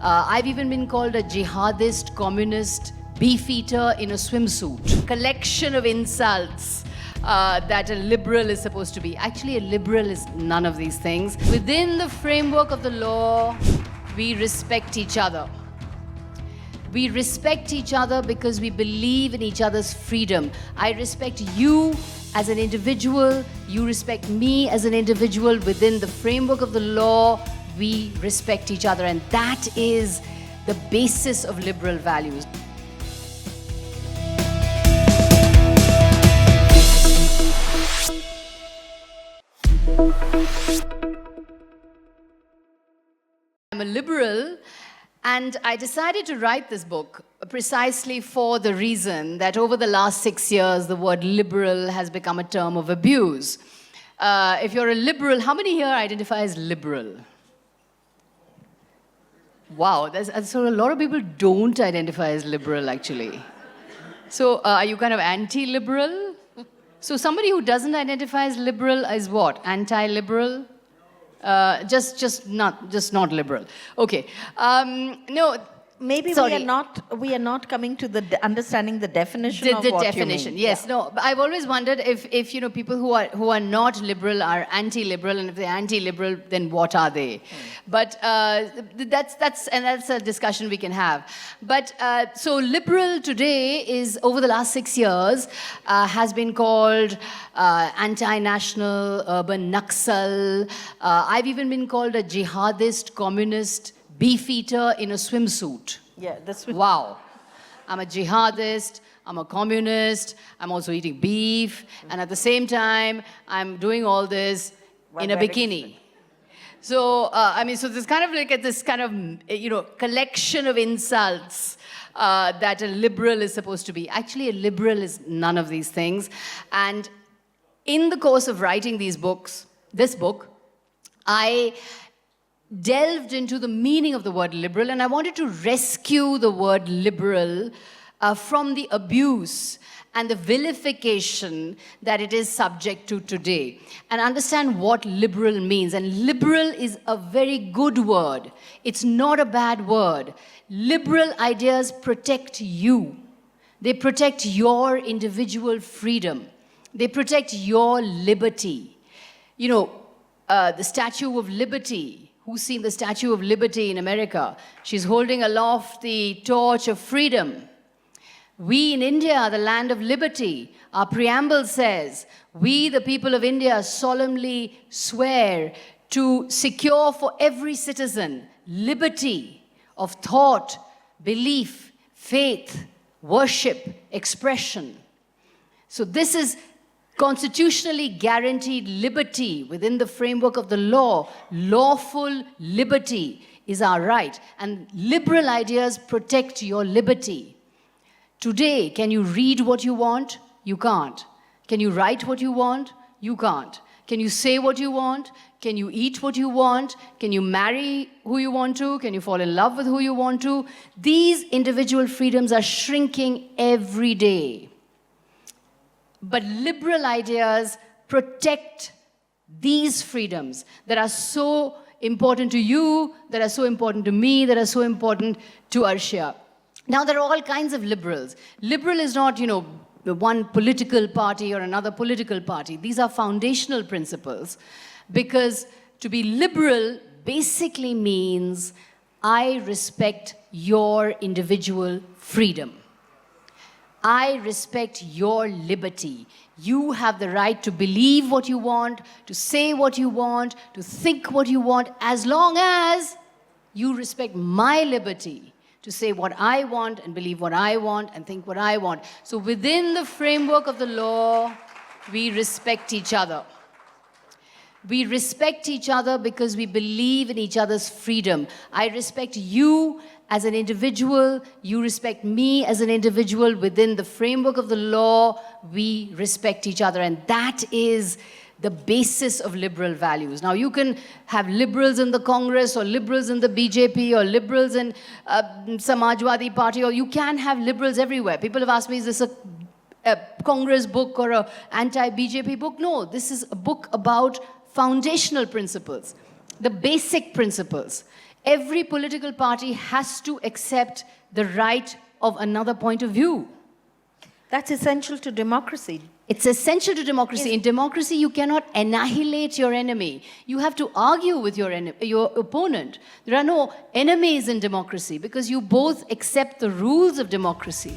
I've even been called a jihadist, communist, beefeater in a swimsuit. Collection of insults that a liberal is supposed to be. Actually, a liberal is none of these things. Within the framework of the law, we respect each other. We respect each other because we believe in each other's freedom. I respect you as an individual. You respect me as an individual. Within the framework of the law, we respect each other. And that is the basis of liberal values. I'm a liberal, and I decided to write this book precisely for the reason that over the last 6 years, the word liberal has become a term of abuse. If you're a liberal, how many here identify as liberal? Wow, so a lot of people don't identify as liberal, actually. So are you kind of anti-liberal? So somebody who doesn't identify as liberal is what? Anti-liberal? Just not liberal. Okay. No. Maybe we are not coming to the understanding the definition of what definition. You mean. Yes. Yeah. No. But I've always wondered if people who are not liberal are anti-liberal, and if they're anti-liberal, then what are they? But that's a discussion we can have. But so liberal today is, over the last 6 years, has been called anti-national, urban Naxal. I've even been called a jihadist, communist, beefeater in a swimsuit. Yeah, that's wow. I'm a jihadist, I'm a communist, I'm also eating beef, and at the same time, I'm doing all this in a bikini. So, so there's kind of like this kind of, collection of insults that a liberal is supposed to be. Actually, a liberal is none of these things. And in the course of writing this book, I delved into the meaning of the word liberal, and I wanted to rescue the word liberal from the abuse and the vilification that it is subject to today, and understand what liberal means. And liberal is a very good word. It's not a bad word. Liberal ideas protect you. They protect your individual freedom. They protect your liberty. The Statue of Liberty. Who's seen the Statue of Liberty in America? She's holding aloft the torch of freedom. We in India are the land of liberty. Our preamble says, we, the people of India, solemnly swear to secure for every citizen liberty of thought, belief, faith, worship, expression. So this is constitutionally guaranteed liberty within the framework of the law. Lawful liberty is our right, and liberal ideas protect your liberty. Today, can you read what you want? You can't. Can you write what you want? You can't. Can you say what you want? Can you eat what you want? Can you marry who you want to? Can you fall in love with who you want to? These individual freedoms are shrinking every day. But liberal ideas protect these freedoms that are so important to you, that are so important to me, that are so important to Arshia. Now, there are all kinds of liberals. Liberal is not, one political party or another political party. These are foundational principles, because to be liberal basically means I respect your individual freedom. I respect your liberty. You have the right to believe what you want, to say what you want, to think what you want, as long as you respect my liberty to say what I want and believe what I want and think what I want. So within the framework of the law, we respect each other. We respect each other because we believe in each other's freedom. I respect you as an individual, you respect me as an individual. Within the framework of the law, we respect each other. And that is the basis of liberal values. Now, you can have liberals in the Congress, or liberals in the BJP, or liberals in Samajwadi Party, or you can have liberals everywhere. People have asked me, is this a Congress book or an anti-BJP book? No, this is a book about foundational principles, the basic principles. Every political party has to accept the right of another point of view. That's essential to democracy. It's essential to democracy. In democracy, you cannot annihilate your enemy. You have to argue with your opponent. There are no enemies in democracy because you both accept the rules of democracy.